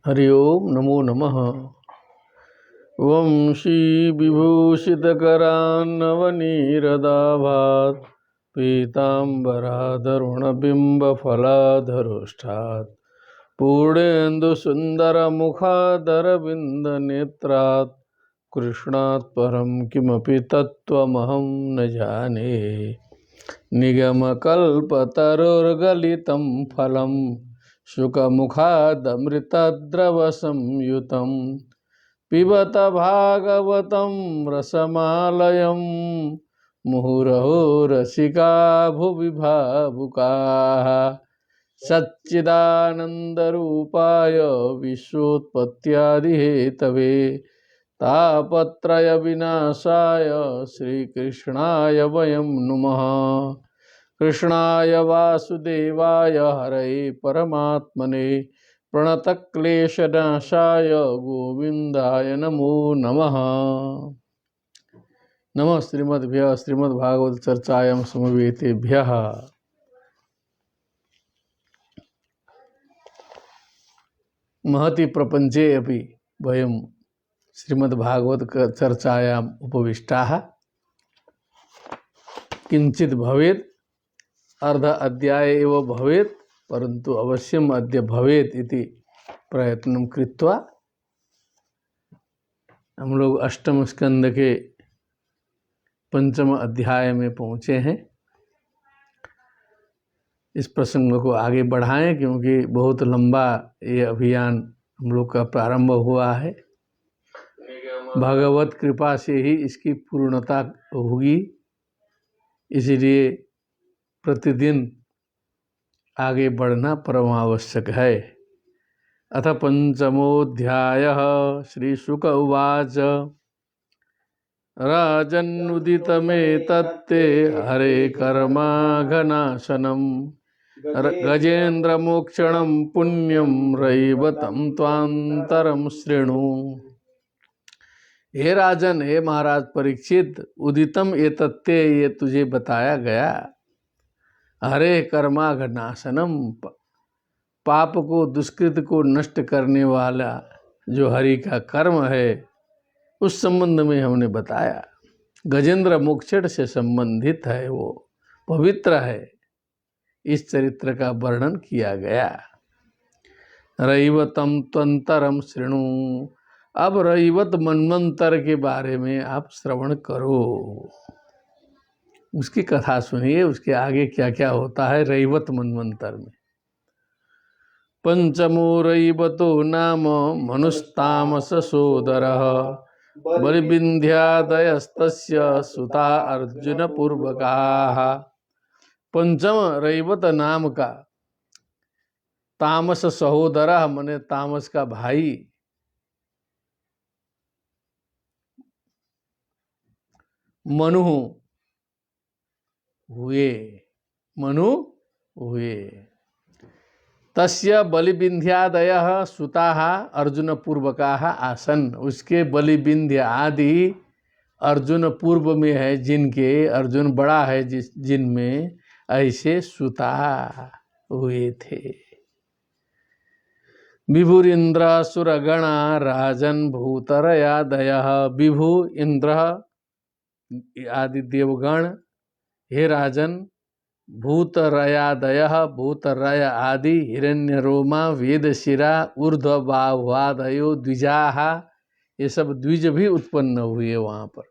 हरि ओम नमो नमः। वंशी विभूषितकरान्नवनीरदाभात् पीताम्बराधरुणबिम्बफलाधरोष्ठात् पूर्णेन्दुसुन्दरमुखादरविन्दनेत्रात् कृष्णात् परं किमपि तत्त्वमहं न जाने। निगमकल्पतरुर्गलितं फलं शुकमुखादमृतद्रवसंयुतं पिबत भागवतं रसमालयं मुहुरहो रसिका भुवि भावुकाः। सच्चिदानन्दरूपाय विश्वोत्पत्त्यादिहेतवे तापत्रयविनाशाय श्रीकृष्णाय वयं नुमः। कृष्णाय वासुदेवाय हरये परमात्मने प्रणतक्लेशनाशाय गोविन्दाय नमो नमः। नमः श्रीमद्भ्यः श्रीमद्भागवत चर्चायां समवेतेभ्यः। महति प्रपञ्चे अपि वयं श्रीमद्भागवत चर्चायाम् उपविष्टाः। किञ्चित् भवेत्, अर्ध अध्याय एव भवेत्, परन्तु अवश्यम् अद्य भवेत् इति प्रयत्नं कृत्वा हम लोग अष्टम स्कंद के पंचम अध्याय में पहुँचे हैं। इस प्रसंग को आगे बढ़ाएं क्योंकि बहुत लंबा ये अभियान हम लोग का प्रारंभ हुआ है। भगवत कृपा से ही इसकी पूर्णता होगी, इसलिए प्रतिदिन आगे बढ़ना परम आवश्यक है। अथ पंचमोऽध्यायः। श्रीशुक उवाच राजन्नुदितमेतत्ते हरे कर्माघनाशनं गजेन्द्रमोक्षणं पुण्यं रैवतं त्वान्तरं शृणु। हे राजन, हे महाराज परीक्षित, उदितम एतत्ते, ये तुझे बताया गया। हरे कर्माघनाशनम, पाप को दुष्कृत को नष्ट करने वाला जो हरि का कर्म है उस संबंध में हमने बताया। गजेंद्र मोक्षण से संबंधित है, वो पवित्र है, इस चरित्र का वर्णन किया गया। रैवतम त्वंतरम शृणु, अब रैवत मनवंतर के बारे में आप श्रवण करो, उसकी कथा सुनिए, उसके आगे क्या क्या होता है रैवत मनवंतर में। पंचमो रैवतो नाम मनुस्तामस सोदरः बलिविन्ध्यादयस्तस्य सुता अर्जुन पूर्वकाः। पंचम रैवत नाम का तामस सहोदरः माने तामस का भाई मनु हुए। तस्य बलिविन्ध्यादयः सुताः अर्जुन पूर्वकाः आसन, उसके बलिविन्ध्य आदि अर्जुन पूर्व में है, जिनके अर्जुन बड़ा है, जिनमें ऐसे सुता हुए थे। विभुरिंद्र सुरगणा राजन भूतरयादयः। विभु इंद्र आदि देवगण, हे राजन, भूतरयादयः, भूतरय आदि, हिरण्यरोमा, वेदशिरा, ऊर्ध्वबाह्वादयो द्विजाः, ये सब द्विज भी उत्पन्न हुए वहाँ पर।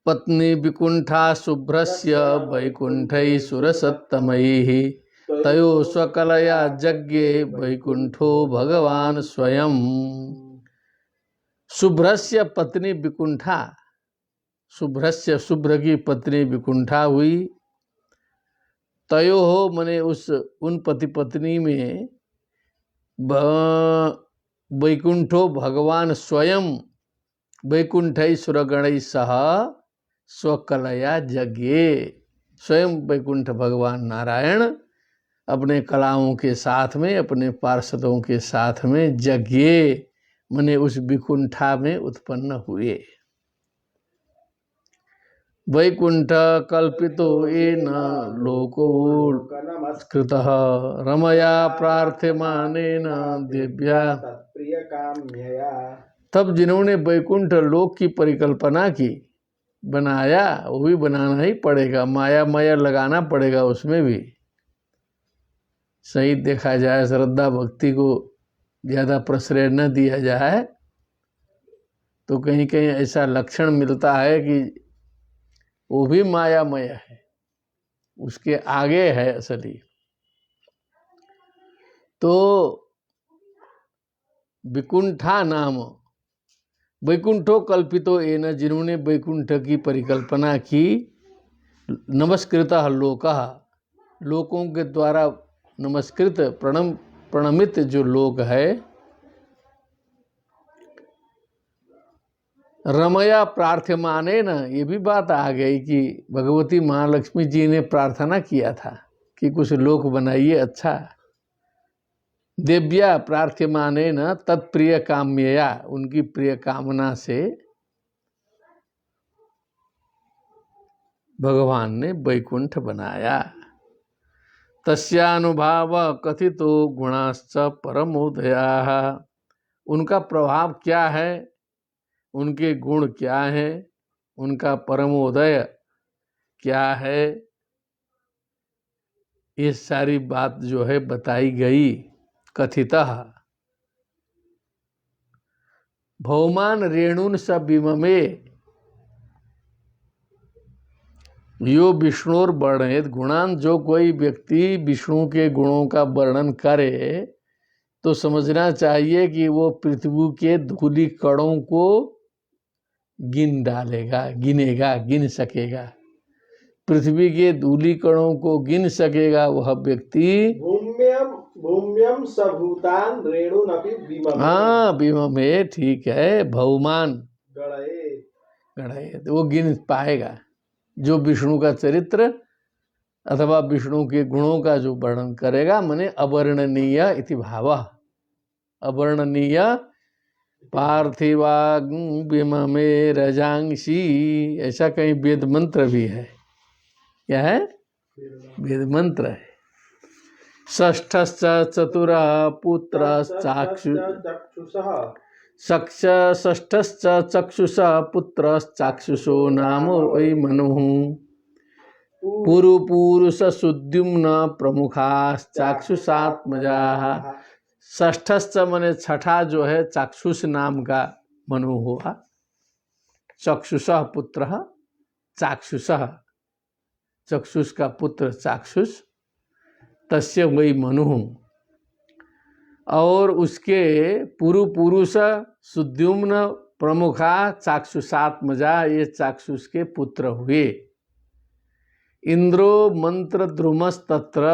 पत्नी विकुंठा शुभ्रस्य वैकुंठै सुरसत्तमैः तयो स्वकलया यज्ञे वैकुंठो भगवान स्वयं। शुभ्रस्य पत्नी विकुंठा, शुभ्रस्य शुभ्र की पत्नी विकुंठा हुई। तयो हो मने उन पति पत्नी में वैकुंठो भगवान स्वयं वैकुंठै सुरगणै सह स्वकलया यज्ञे। स्वयं वैकुंठ भगवान नारायण अपने कलाओं के साथ में, अपने पार्षदों के साथ में यज्ञे मने उस विकुंठा में उत्पन्न हुए। वैकुंठ कल्पितो येन लोको नमस्कृतः रमया प्रार्थ्यमानेन दिव्या तत्प्रिय काम्यया। तब जिन्होंने वैकुंठ लोक की परिकल्पना की, बनाया, वो भी बनाना ही पड़ेगा, माया माया लगाना पड़ेगा उसमें भी। सही देखा जाए, श्रद्धा भक्ति को ज़्यादा प्रश्रय न दिया जाए तो कहीं कहीं ऐसा लक्षण मिलता है कि वो भी मायामय है, उसके आगे है असली। तो विकुंठा नाम वैकुंठो कल्पितो येन, जिन्होंने वैकुंठ की परिकल्पना की, नमस्कृतः लोकः, लोकों के द्वारा नमस्कृत प्रणमित जो लोक है, रमया प्रार्थ्यमाने न, ये भी बात आ गई कि भगवती महालक्ष्मी जी ने प्रार्थना किया था कि कुछ लोक बनाइए अच्छा। देव्या प्रार्थ्यमाने न तत्प्रिय काम्यया, उनकी प्रिय कामना से भगवान ने वैकुंठ बनाया। तस्यानुभाव कथितो गुणाश्च परमोदया, उनका प्रभाव क्या है, उनके गुण क्या है, उनका परमोदय क्या है, ये सारी बात जो है बताई गई। कथितः भौमान रेणुन स विममे, यो विष्णुर वर्णित गुणान, जो कोई व्यक्ति विष्णु के गुणों का वर्णन करे तो समझना चाहिए कि वो पृथ्वी के धूलि कणों को गिन डालेगा, गिनेगा, गिन सकेगा। पृथ्वी के धूलि कणों को गिन सकेगा वह व्यक्ति। भूम्यम सभूतान रेणुनपि विममे। हाँ, विममे ठीक है, भौमान गणये गणये, तो वो गिन पाएगा। जो विष्णु का चरित्र अथवा विष्णु के गुणों का जो वर्णन करेगा, माने अवर्णनीय इति भावः, अवर्णनीय पार्थिवाग विममे रजांसी, ऐसा कहीं वेद मंत्र भी है। क्या है? वेद मंत्र है। षष्ठश्च चतुरा पुत्र षष्ठश्च चक्षुषः पुत्र चाक्षुषो नाम वै मनुः, पुरुष सुद्युम्न प्रमुखाश्चाक्षुषात्मजाः। षष्ठश्च माने छठा जो है चाक्षुष नाम का मनु हुआ। चक्षुषः पुत्र चाक्षुषः, चक्षुष का पुत्र चाक्षुष, तस्य वै मनु, और उसके पुरुष सुद्युम्न प्रमुखा चाक्षुषात्मजा, ये चाक्षुष के पुत्र हुए। इंद्रो मंत्र द्रुमस्तत्र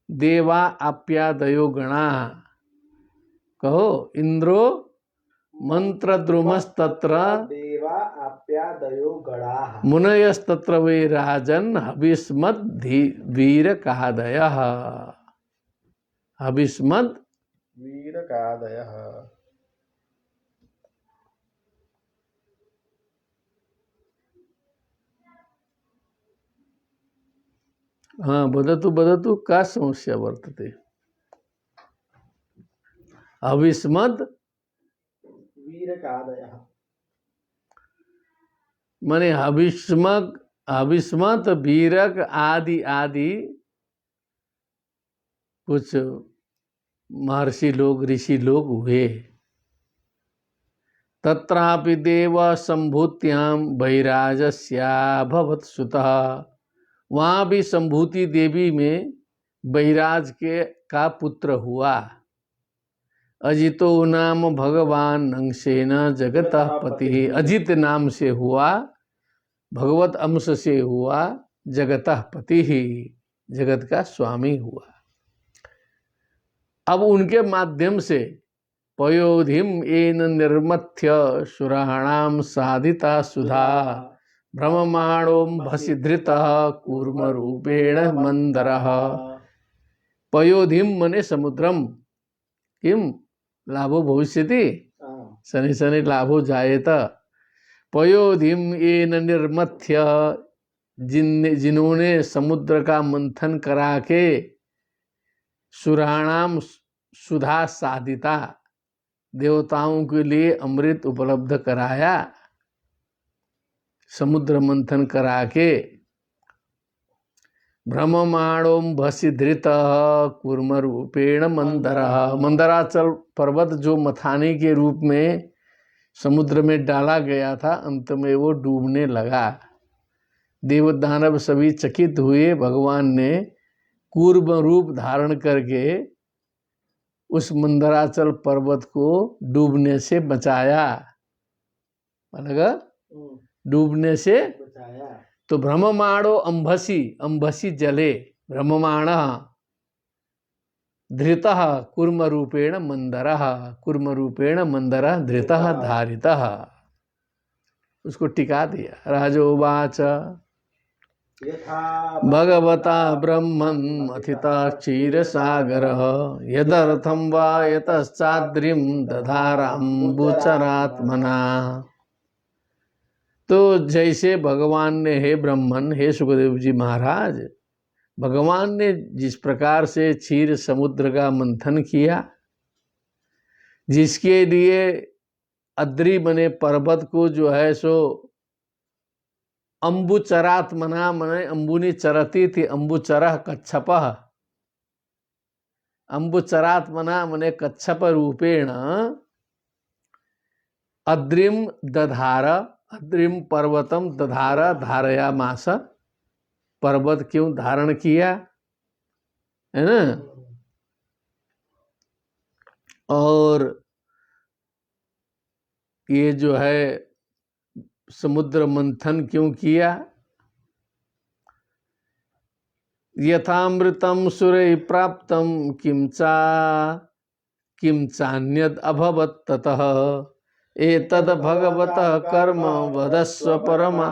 देवा आप्यादयो गणा, कहो इंद्रो मंत्र द्रुमस्तत्र देवा आप्यादयो गणा, मुनयस्तत्र वै राजन् हविष्मद् वीरकादयः, हविष्मद् वीरकादयः। हाँ, वदतु वदतु का समस्या वर्तते। हविष्मद् वीरकादयः माने हविष्मत वीरक आदि आदि कुछ महर्षि लोग, ऋषि लोग हुए। तत्रापि देव संभूत्याम वैराजस्याभवत् सुतः, वहाँ भी संभूति देवी में वैराज के का पुत्र हुआ। अजितो नाम भगवान अंशेन जगतः पति, अजित नाम से हुआ, भगवत अंश से हुआ, जगतः पति ही, जगत का स्वामी हुआ। अब उनके माध्यम से पयोधिम येन निर्मथ्य सुराणाम साधिता सुधा, भ्रममाणों भसिधृतः कूर्म रूपेण मंदरः। पयोधिम मने समुद्रम, किम लाभो भविष्यति, शनि शनि लाभो जायेत। पयोधिम येन निर्मथ्य, जिन्होंने समुद्र का मंथन करा के सुराणाम सुधा साधिता, देवताओं के लिए अमृत उपलब्ध कराया, समुद्र मंथन करा के। भ्रममाणों भसी धृत कूर्म रूपेण मंदर, मंदराचल पर्वत जो मथाने के रूप में समुद्र में डाला गया था, अंत में वो डूबने लगा। देव दानव सभी चकित हुए। भगवान ने कूर्म रूप धारण करके उस मंदराचल पर्वत को डूबने से बचाया, मतलब डूबने से बचाया। तो भ्रममाणो अंभसी, अंभसी जले भ्रममाण धृतः कूर्म रूपेण मंदरः, कूर्म रूपेण मंदरः धृतः धारितः, उसको टिका दिया। राजोवाच यथा भगवता ब्रह्मन् अथितः क्षीरसागरः, यदर्थं वा यतश्चाद्रिं दधाराम्बुचरात्मना। तो जैसे भगवान ने, हे ब्रह्मन, हे सुखदेव जी महाराज, भगवान ने जिस प्रकार से क्षीर समुद्र का मंथन किया, जिसके लिए अद्रि बने पर्वत को जो है सो अम्बुचरात्मना, मने अम्बुनी चरती थी, अम्बुचरः कच्छपः, अम्बुचरात्मना मने कच्छप रूपेण अद्रिम दधार, अद्रिम पर्वतम दधार धारयामास, पर्वत क्यों धारण किया, है ना। और ये जो है समुद्र मंथन क्यों किया। यथामृतम सुरै प्राप्तम किम चान्यद अभवत् ततः, एतद भगवतः कर्म वदस्व परमा।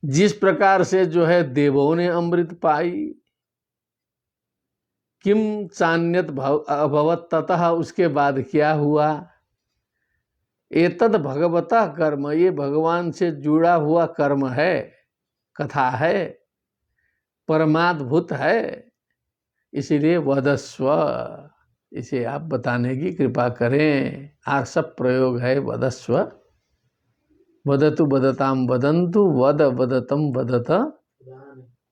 जिस प्रकार से जो है देवों ने अमृत पाई, किम चान्यत अभवत् ततः, उसके बाद क्या हुआ। एतद भगवतः कर्म, ये भगवान से जुड़ा हुआ कर्म है, कथा है, परमाद्भुत है, इसीलिए वदस्व, इसे आप बताने की कृपा करें। आर्षप प्रयोग है वदस्व। वदतु वदताम वदन्तु, वद वदतम वदत,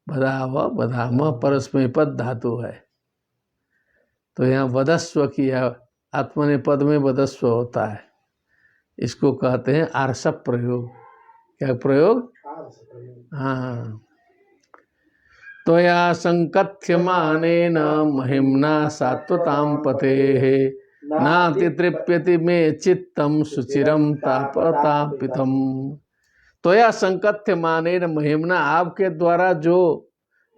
वदाव वदाम, परस्मैपद धातु है। तो यहाँ वदस्व किया, आत्मने पद में वदस्व होता है, इसको कहते हैं आर्षप प्रयोग। क्या प्रयोग। हाँ। त्वया संकथ्यमानेन महिम्ना सात्वतां पतेः, नातितृप्यति मे चित्तम सुचिरम तापतापितम। त्वया संकथ्यमानेन महिम्ना, आपके द्वारा जो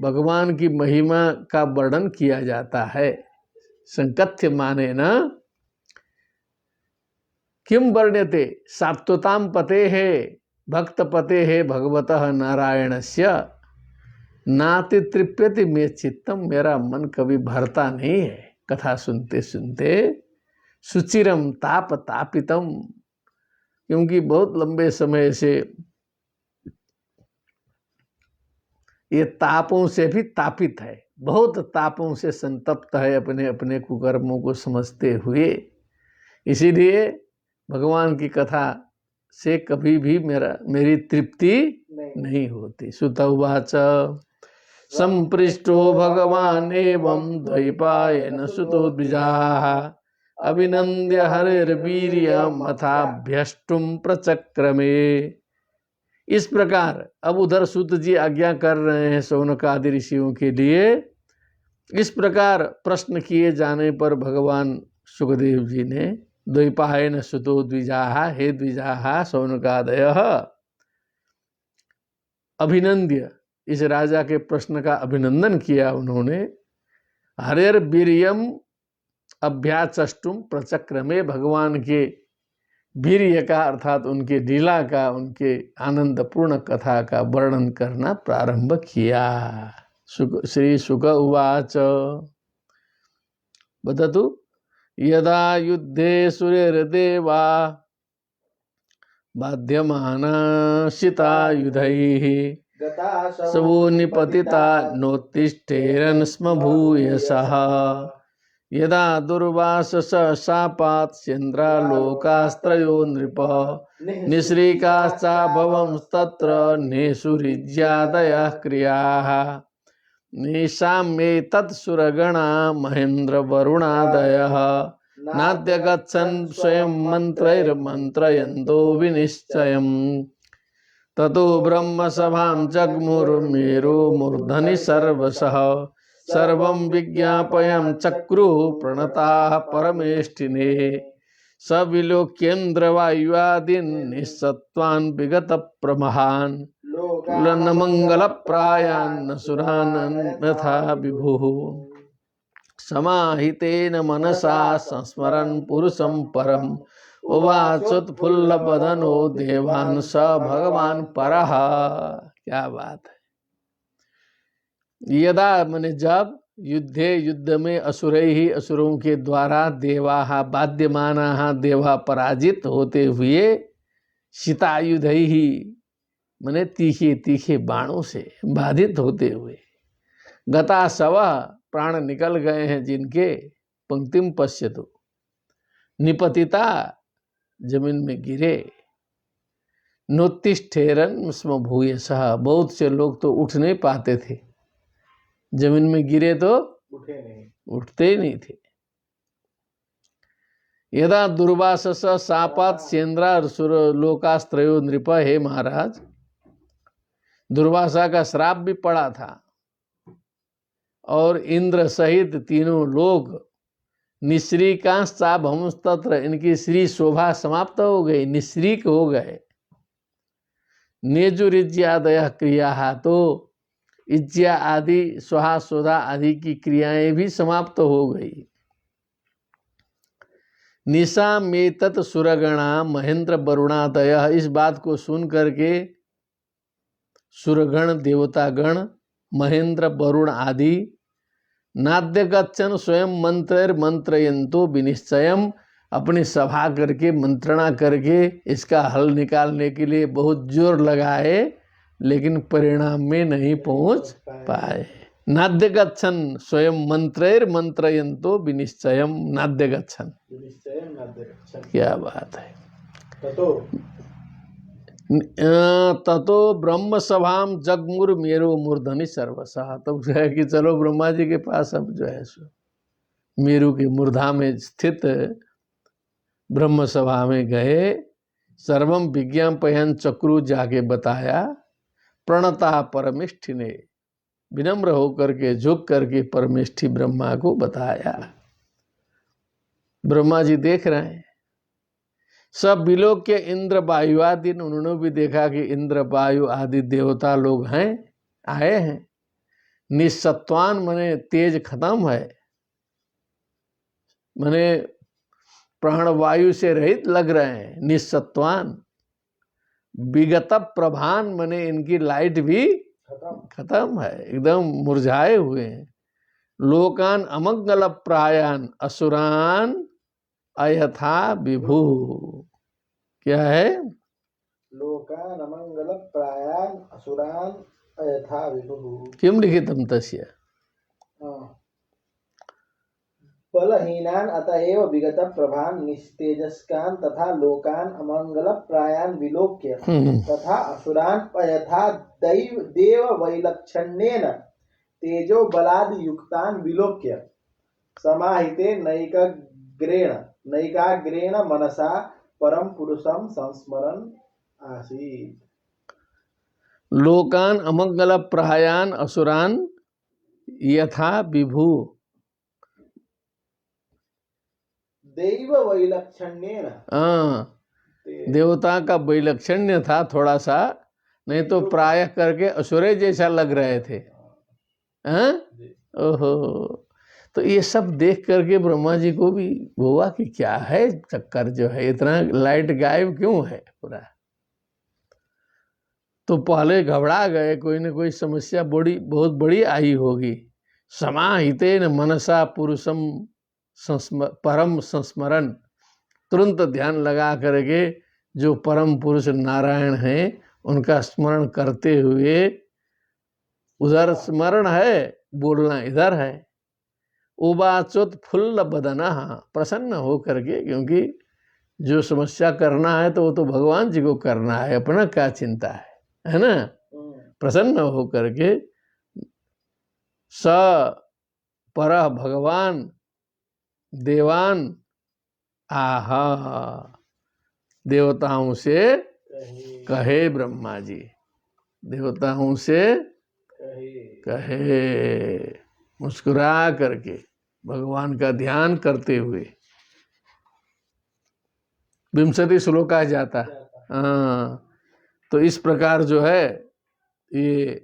भगवान की महिमा का वर्णन किया जाता है। संकथ्यमानेन किम वर्ण्यते, सात्वतां पतेः, भक्त पतेः भगवतः नारायणस्य, नाति तृप्यति मे चित्तम, मेरा मन कभी भरता नहीं है कथा सुनते सुनते। सुचिरम ताप तापितम, क्योंकि बहुत लंबे समय से ये तापों से भी तापित है, बहुत तापों से संतप्त है, अपने अपने कुकर्मों को समझते हुए। इसीलिए भगवान की कथा से कभी भी मेरी तृप्ति नहीं होती। सुत उवाच संपृष्टो भगवान एवं द्वैपायन सुतो द्विजाः, अभिनंद्य हरिर्वीर्यम् अथाभ्यष्टुम प्रचक्रमे। इस प्रकार अब उधर सूत जी आज्ञा कर रहे हैं शौनक आदि ऋषियों के लिए। इस प्रकार प्रश्न किए जाने पर भगवान सुखदेव जी ने द्वैपायन सुतो द्विजाः, हे द्विजाः शौनकादयः, अभिनंद्य, इस राजा के प्रश्न का अभिनंदन किया उन्होंने। हरेर वीर्यम अभ्याचष्टुम प्रचक्रमे, भगवान के वीर्य का अर्थात उनके लीला का, उनके आनंदपूर्ण कथा का वर्णन करना प्रारंभ किया। श्री शुक उवाच वदतु यदा युद्धे सुरेर्देवा बाध्यमाना शितायुधैः, गता सवो निपतिता नोत्तिष्ठेरन् स्म भूयसः यदा दुर्वासस शापात् चन्द्रालोकास्त्रयो नृप निःश्रीकाश्चा भवंस्तत्र नेषुरिज्यादयः क्रियाः निशाम्येतत्सुरगणा महेन्द्रवरुणादयः नाद्यगच्छन् स्वयं मन्त्रैर्मन्त्रयन्तो विनिश्चयम् ततो ब्रह्मसभां जग्मुर्मेरो मूर्धनि सर्वशः सर्वं विज्ञापयं चक्रुः प्रणताः परमेष्ठिने स विलोक्येन्द्रवायुवादीन् निःसत्त्वान् विगतप्रमहान् लन्नमङ्गलप्रायान् असुरान् यथा विभुः समाहितेन मनसा संस्मरन् पुरुषं परम् उवाचोत्फुल्लवदनो देवान् स भगवान् परः। क्या बात है। यदा माने जब युद्ध में असुरैः असुरों के द्वारा देवाः बाध्यमानाः देवा पराजित होते हुए शीतायुधैः माने तीखे तीखे बाणों से बाधित होते हुए गता शवः प्राण निकल गए हैं जिनके पंक्तिम पश्यतु निपतिता जमीन में गिरे नोत्तिष्ठेरन् स्म भूयसः बहुत से लोग तो उठ नहीं पाते थे जमीन में गिरे तो उठते ही नहीं थे। यदा दुर्वासस शापात् सेन्द्रासुर लोकास्त्रयो नृप हे महाराज दुर्वासा का श्राप भी पड़ा था और इंद्र सहित तीनों लोग निःश्रीकाश्चा भवंस्तत्र इनकी श्री शोभा समाप्त हो गई निःश्रीक हो गए। नेजुरिज्यादयः क्रिया तो इज्या आदि स्वाहा स्वधा आदि की क्रियाएं भी समाप्त हो गई। निशा में तत् सुरगणा महेंद्र वरुणादयः इस बात को सुन करके सुरगण देवतागण महेंद्र वरुण आदि नाद्य गच्छन स्वयं मंत्रयंतो विनिश्चयम अपनी सभा करके मंत्रणा करके इसका हल निकालने के लिए बहुत जोर लगाए लेकिन परिणाम में नहीं पहुंच पाए। नाद्य गच्छन स्वयं मंत्रयंतो विनिश्चयम नाद्य गच्छन क्या बात है। ततो ब्रह्म सभाम जगमुर मेरो मूर्धनि सर्वसः तब जो है कि चलो ब्रह्मा जी के पास अब जो है सो मेरु के मूर्धा में स्थित ब्रह्म सभा में गए। सर्वम विज्ञापयन् चक्रु जाके बताया। प्रणता परमेष्ठि ने विनम्र होकर के झुक करके परमेष्ठि ब्रह्मा को बताया। ब्रह्मा जी देख रहे हैं सब विलोक के इंद्र वायु आदि उन्होंने भी देखा कि इंद्र वायु आदि देवता लोग हैं आए हैं। निःसत्वान मने तेज खत्म है मने प्राण वायु से रहित लग रहे हैं। निःसत्वान विगत प्रभान मने इनकी लाइट भी खत्म है एकदम मुरझाए हुए हैं। लोकान अमंगल प्रायान असुरान अयथा विभु क्या है। लोकान अमंगल प्रायान असुरान अयथा विभु किम लिखितम तस्य बलहीनान अतएव विगत प्रभान निस्तेजस्कान तथा लोकान अमंगल प्रायान विलोक्य तथा असुरान अयथा देव वैलक्षण्येन तेजो बलाद युक्तान विलोक्य समाहिते नैकाग्रेण मनसा परम पुरुषम संस्मरन् आसीत्। लोकान अमंगल प्रायान असुरान यथा विभु देव वैलक्षण्येन देवता का वैलक्षण्य था थोड़ा सा नहीं तो प्राय करके असुरे जैसा लग रहे थे। ओहो तो ये सब देख करके ब्रह्मा जी को भी हुआ कि क्या है चक्कर जो है इतना लाइट गायब क्यों है पूरा। तो पहले घबरा गए कोई न कोई समस्या बहुत बड़ी आई होगी। समाहितेन मनसा पुरुषम परम संस्मरण तुरंत ध्यान लगा करके जो परम पुरुष नारायण हैं उनका स्मरण करते हुए उधर स्मरण है, बोलना इधर है। उबाचुत फुल्ल बदना, प्रसन्न हो करके, क्योंकि जो समस्या करना है तो वो तो भगवान जी को करना है, अपना क्या चिंता है ना। प्रसन्न हो करके स पर भगवान देवान आहा, देवताओं से कहे ब्रह्मा जी, देवताओं से कहे, मुस्कुरा करके भगवान का ध्यान करते हुए। 20 श्लोक आ जाता है। हाँ, तो इस प्रकार जो है ये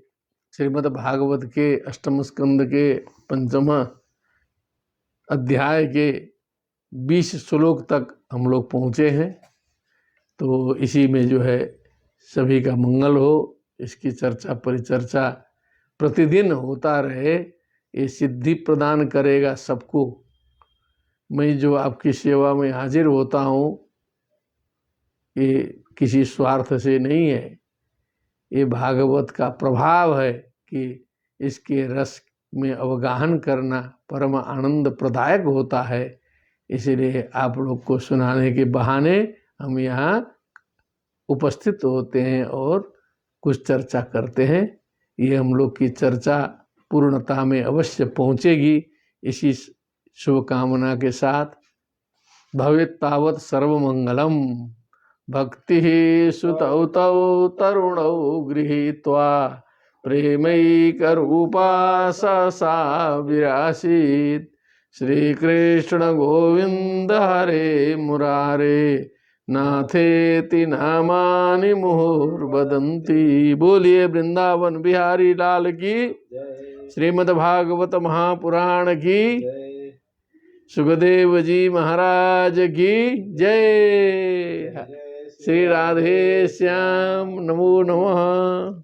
श्रीमद् भागवत के अष्टम स्कंद के 5वां अध्याय के 20 श्लोक तक हम लोग पहुँचे हैं। तो इसी में जो है सभी का मंगल हो, इसकी चर्चा परिचर्चा प्रतिदिन होता रहे, ये सिद्धि प्रदान करेगा सबको। मैं जो आपकी सेवा में हाजिर होता हूँ, ये किसी स्वार्थ से नहीं है, ये भागवत का प्रभाव है कि इसके रस में अवगाहन करना परम आनंद प्रदायक होता है। इसलिए आप लोग को सुनाने के बहाने हम यहाँ उपस्थित होते हैं और कुछ चर्चा करते हैं। ये हम लोग की चर्चा पूर्णता में अवश्य पहुँचेगी, इसी शुभकामना के साथ। भवेत् तावत् सर्वमंगलम। भक्ति सुतौ तौ तरुणौ गृहीत्वा प्रेमैकरूपा सा विरासीत्। श्रीकृष्ण गोविंद हरे मुरारे, नाथेति नामानि मुहुर्वदन्ति। बोलिए वृंदावन बिहारी लाल की, श्रीमद् भागवत महापुराण की, सुखदेव जी महाराज की जय। श्री राधे श्याम, नमो नमः।